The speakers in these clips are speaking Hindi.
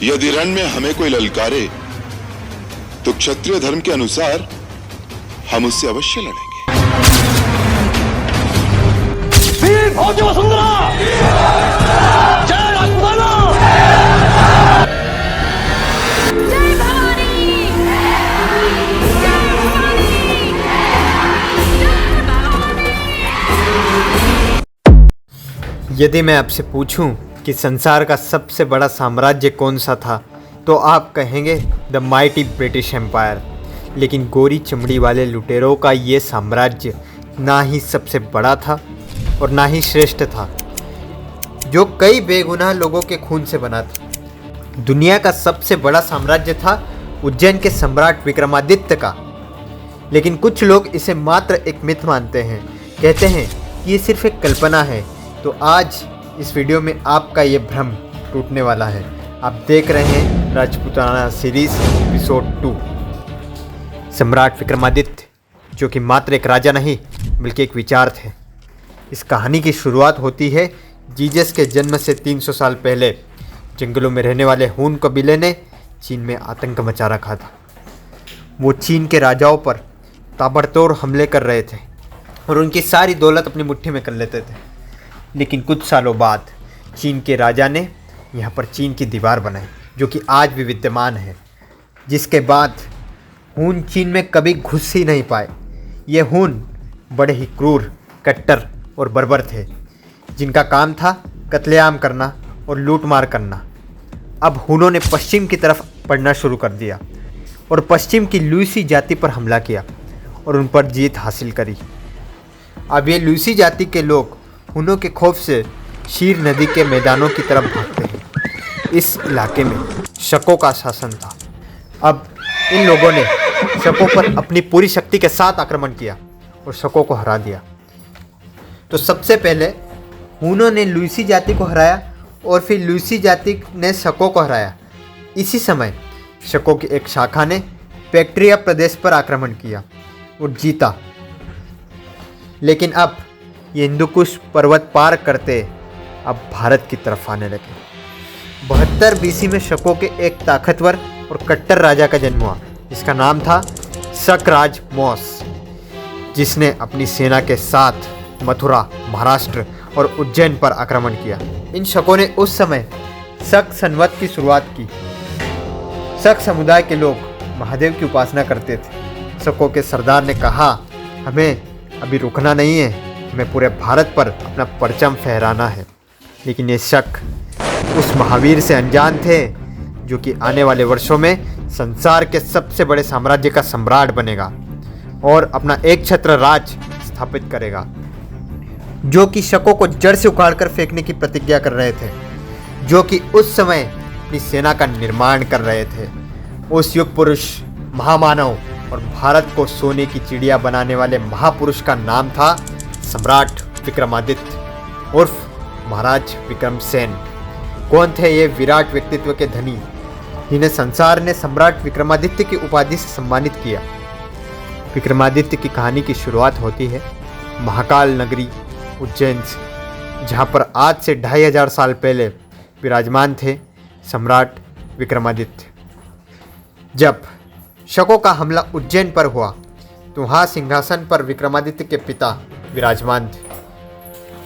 यदि रण में हमें कोई ललकारे तो क्षत्रिय धर्म के अनुसार हम उससे अवश्य लड़ेंगे। वीर भोज वसुंधरा, जय राजपुताना। जय भवानी, जय भवानी, जय भवानी। यदि मैं आपसे पूछूं कि संसार का सबसे बड़ा साम्राज्य कौन सा था तो आप कहेंगे द माइटी ब्रिटिश एम्पायर। लेकिन गोरी चमड़ी वाले लुटेरों का ये साम्राज्य ना ही सबसे बड़ा था और ना ही श्रेष्ठ था, जो कई बेगुनाह लोगों के खून से बना था। दुनिया का सबसे बड़ा साम्राज्य था उज्जैन के सम्राट विक्रमादित्य का। लेकिन कुछ लोग इसे मात्र एक मिथ मानते हैं, कहते हैं कि ये सिर्फ एक कल्पना है। तो आज इस वीडियो में आपका ये भ्रम टूटने वाला है। आप देख रहे हैं राजपूताना सीरीज एपिसोड 2। सम्राट विक्रमादित्य, जो कि मात्र एक राजा नहीं बल्कि एक विचार थे। इस कहानी की शुरुआत होती है जीसस के जन्म से 300 साल पहले। जंगलों में रहने वाले हून कबीले ने चीन में आतंक मचा रखा था। वो चीन के राजाओं पर ताबड़तोड़ हमले कर रहे थे और उनकी सारी दौलत अपनी मुट्ठी में कर लेते थे। लेकिन कुछ सालों बाद चीन के राजा ने यहाँ पर चीन की दीवार बनाई, जो कि आज भी विद्यमान है, जिसके बाद हून चीन में कभी घुस ही नहीं पाए। ये हून बड़े ही क्रूर, कट्टर और बर्बर थे, जिनका काम था कत्लेआम करना और लूटमार करना। अब हूनों ने पश्चिम की तरफ बढ़ना शुरू कर दिया और पश्चिम की लुइसी जाति पर हमला किया और उन पर जीत हासिल करी। अब ये लुइसी जाति के लोग हूनों के खौफ से शीर नदी के मैदानों की तरफ भागते हैं। इस इलाके में शकों का शासन था। अब इन लोगों ने शकों पर अपनी पूरी शक्ति के साथ आक्रमण किया और शकों को हरा दिया। तो सबसे पहले हूनों ने लुइसी जाति को हराया और फिर लुइसी जाति ने शकों को हराया। इसी समय शकों की एक शाखा ने बैक्ट्रिया प्रदेश पर आक्रमण किया और जीता। लेकिन अब ये हिंदुकुश पर्वत पार करते अब भारत की तरफ आने लगे। 72 BC में शकों के एक ताकतवर और कट्टर राजा का जन्म हुआ, जिसका नाम था शकराज मौस, जिसने अपनी सेना के साथ मथुरा, महाराष्ट्र और उज्जैन पर आक्रमण किया। इन शकों ने उस समय शक संवत की शुरुआत की। शक समुदाय के लोग महादेव की उपासना करते थे। शकों के सरदार ने कहा, हमें अभी रुकना नहीं है, हमें पूरे भारत पर अपना परचम फहराना है। लेकिन ये शक उस महावीर से अनजान थे, जो कि आने वाले वर्षों में संसार के सबसे बड़े साम्राज्य का सम्राट बनेगा और अपना एक छत्र राज स्थापित करेगा, जो कि शकों को जड़ से उखाड़कर फेंकने की प्रतिज्ञा कर रहे थे, जो कि उस समय अपनी सेना का निर्माण कर रहे थे। उस युग पुरुष, महामानव और भारत को सोने की चिड़िया बनाने वाले महापुरुष का नाम था सम्राट विक्रमादित्य उर्फ महाराज विक्रमसेन। कौन थे ये विराट व्यक्तित्व के धनी, जिन्हें संसार ने सम्राट विक्रमादित्य की उपाधि से सम्मानित किया। विक्रमादित्य की कहानी की शुरुआत होती है महाकाल नगरी उज्जैन से, जहाँ पर आज से 2500 साल पहले विराजमान थे सम्राट विक्रमादित्य। जब शकों का हमला उज्जैन पर हुआ तो वहाँ सिंहासन पर विक्रमादित्य के पिता विराजमान थे।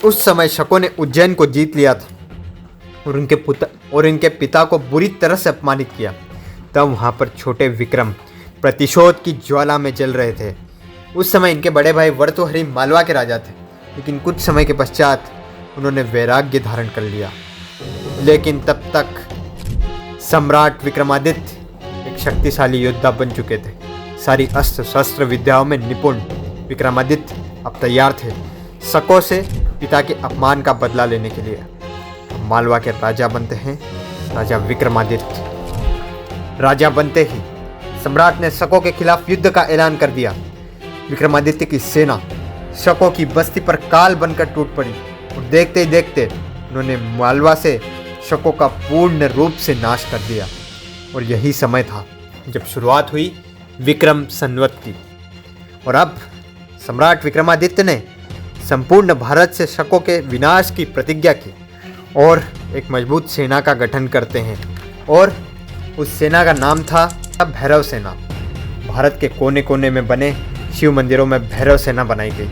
उस समय शकों ने उज्जैन को जीत लिया था और इनके पिता को बुरी तरह से अपमानित किया। तब वहाँ पर छोटे विक्रम प्रतिशोध की ज्वाला में जल रहे थे। उस समय इनके बड़े भाई वर्तुहरि मालवा के राजा थे, लेकिन कुछ समय के पश्चात उन्होंने वैराग्य धारण कर लिया। लेकिन तब तक सम्राट विक्रमादित्य एक शक्तिशाली योद्धा बन चुके थे। सारी अस्त्र शस्त्र विद्याओं में निपुण विक्रमादित्य अब तैयार थे शकों से पिता के अपमान का बदला लेने के लिए। मालवा के राजा बनते हैं राजा विक्रमादित्य। राजा बनते ही सम्राट ने शकों के खिलाफ युद्ध का ऐलान कर दिया। विक्रमादित्य की सेना शकों की बस्ती पर काल बनकर टूट पड़ी और देखते ही देखते उन्होंने मालवा से शकों का पूर्ण रूप से नाश कर दिया। और यही समय था जब शुरुआत हुई विक्रम संवत की। और अब सम्राट विक्रमादित्य ने संपूर्ण भारत से शकों के विनाश की प्रतिज्ञा की और एक मजबूत सेना का गठन करते हैं और उस सेना का नाम था भैरव सेना। भारत के कोने कोने में बने शिव मंदिरों में भैरव सेना बनाई गई।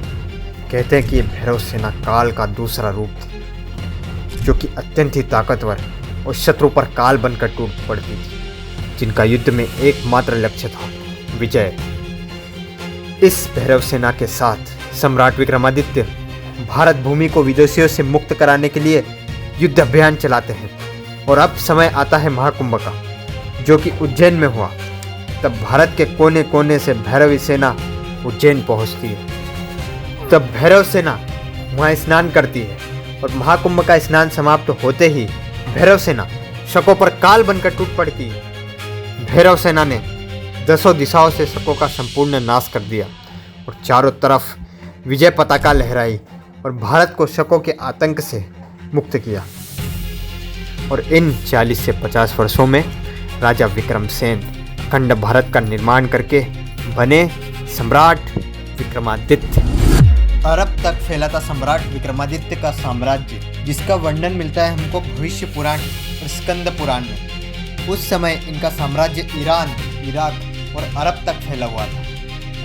कहते हैं कि ये भैरव सेना काल का दूसरा रूप थी, जो कि अत्यंत ही ताकतवर और शत्रु पर काल बनकर टूट पड़ती थी, जिनका युद्ध में एकमात्र लक्ष्य था विजय। इस भैरव सेना के साथ सम्राट विक्रमादित्य भारत भूमि को विदेशियों से मुक्त कराने के लिए युद्ध अभियान चलाते हैं। और अब समय आता है महाकुंभ का, जो कि उज्जैन में हुआ। तब भारत के कोने कोने से भैरवी सेना उज्जैन पहुंचती है। तब भैरव सेना वहाँ स्नान करती है और महाकुंभ का स्नान समाप्त होते ही भैरव सेना शकों पर काल बनकर टूट पड़ती है। भैरव सेना ने 10 दिशाओं से शकों का संपूर्ण नाश कर दिया और चारों तरफ विजय पताका लहराई और भारत को शकों के आतंक से मुक्त किया। और इन 40 से 50 वर्षों में राजा विक्रमसेन अखंड भारत का निर्माण करके बने सम्राट विक्रमादित्य। अरब तक फैला था सम्राट विक्रमादित्य का साम्राज्य, जिसका वर्णन मिलता है हमको भविष्य पुराण और स्कंद पुराण में। उस समय इनका साम्राज्य ईरान, इराक और अरब तक फैला हुआ था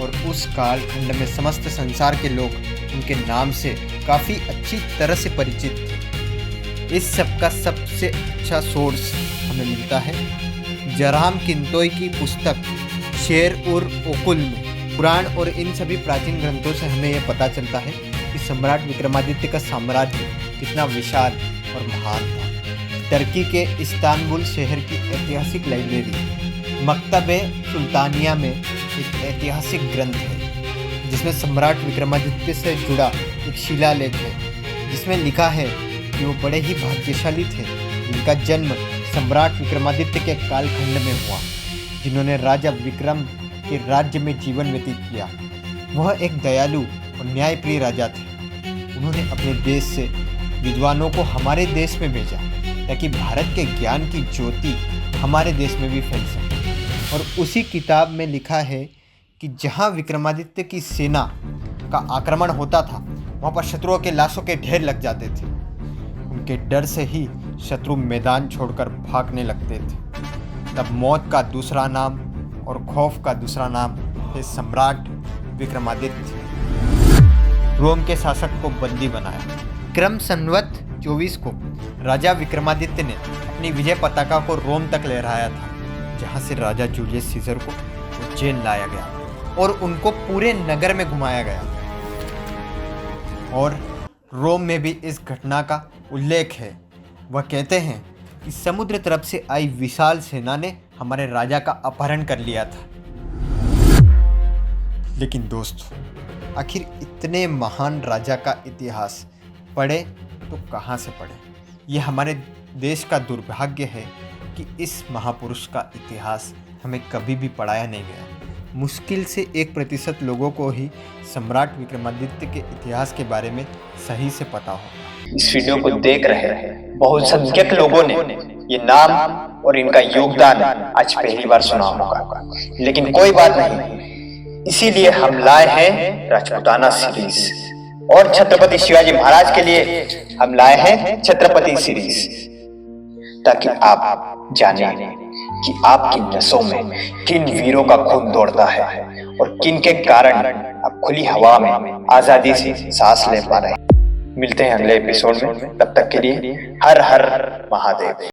और उस कालखंड में समस्त संसार के लोग उनके नाम से काफ़ी अच्छी तरह से परिचित थे। इस सब का सबसे अच्छा सोर्स हमें मिलता है जराम किंतोई की पुस्तक शेर उर ओकुल में। पुराण और इन सभी प्राचीन ग्रंथों से हमें यह पता चलता है कि सम्राट विक्रमादित्य का साम्राज्य कितना विशाल और महान था। टर्की के इस्तांबुल शहर की ऐतिहासिक लाइब्रेरी मकतबे सुल्तानिया में एक ऐतिहासिक ग्रंथ है, जिसमें सम्राट विक्रमादित्य से जुड़ा एक शिलालेख है, जिसमें लिखा है कि वो बड़े ही भाग्यशाली थे जिनका जन्म सम्राट विक्रमादित्य के कालखंड में हुआ, जिन्होंने राजा विक्रम के राज्य में जीवन व्यतीत किया। वह एक दयालु और न्यायप्रिय राजा थे। उन्होंने अपने देश से विद्वानों को हमारे देश में भेजा ताकि भारत के ज्ञान की ज्योति हमारे देश में भी फैल सके। और उसी किताब में लिखा है कि जहाँ विक्रमादित्य की सेना का आक्रमण होता था, वहाँ पर शत्रुओं के लाशों के ढेर लग जाते थे। उनके डर से ही शत्रु मैदान छोड़कर भागने लगते थे। तब मौत का दूसरा नाम और खौफ का दूसरा नाम है सम्राट विक्रमादित्य। रोम के शासक को बंदी बनाया। क्रम संवत 24 को राजा विक्रमादित्य ने अपनी विजय पताका को रोम तक लहराया था, जहाँ से राजा जूलियस सीजर को उज्जैन लाया गया और उनको पूरे नगर में घुमाया गया। और रोम में भी इस घटना का उल्लेख है। वह कहते हैं कि समुद्र तरफ से आई विशाल सेना ने हमारे राजा का अपहरण कर लिया था। लेकिन दोस्तों, आखिर इतने महान राजा का इतिहास पढ़े तो कहाँ से पढ़े? ये हमारे देश का दुर्भाग्य है कि इस महापुरुष का इतिहास हमें कभी भी पढ़ाया नहीं गया। मुश्किल से 1% लोगों को ही सम्राट विक्रमादित्य के इतिहास के बारे में सही से पता हो। इस वीडियो को देख रहे बहुसंख्यक लोगों ने ये नाम और इनका योगदान आज पहली बार सुना होगा, लेकिन कोई बात नहीं। इसीलिए हम लाए हैं राजपूताना सीरीज, और छत्रपति शिवाजी महाराज के लिए हम लाए हैं छत्रपति सीरीज, ताकि आप जाने कि आपकी नसों में किन वीरों का खून दौड़ता है और किन के कारण आप खुली हवा में आजादी से सांस ले पा रहे हैं। मिलते हैं अगले एपिसोड में, तब तक के लिए हर हर महादेव।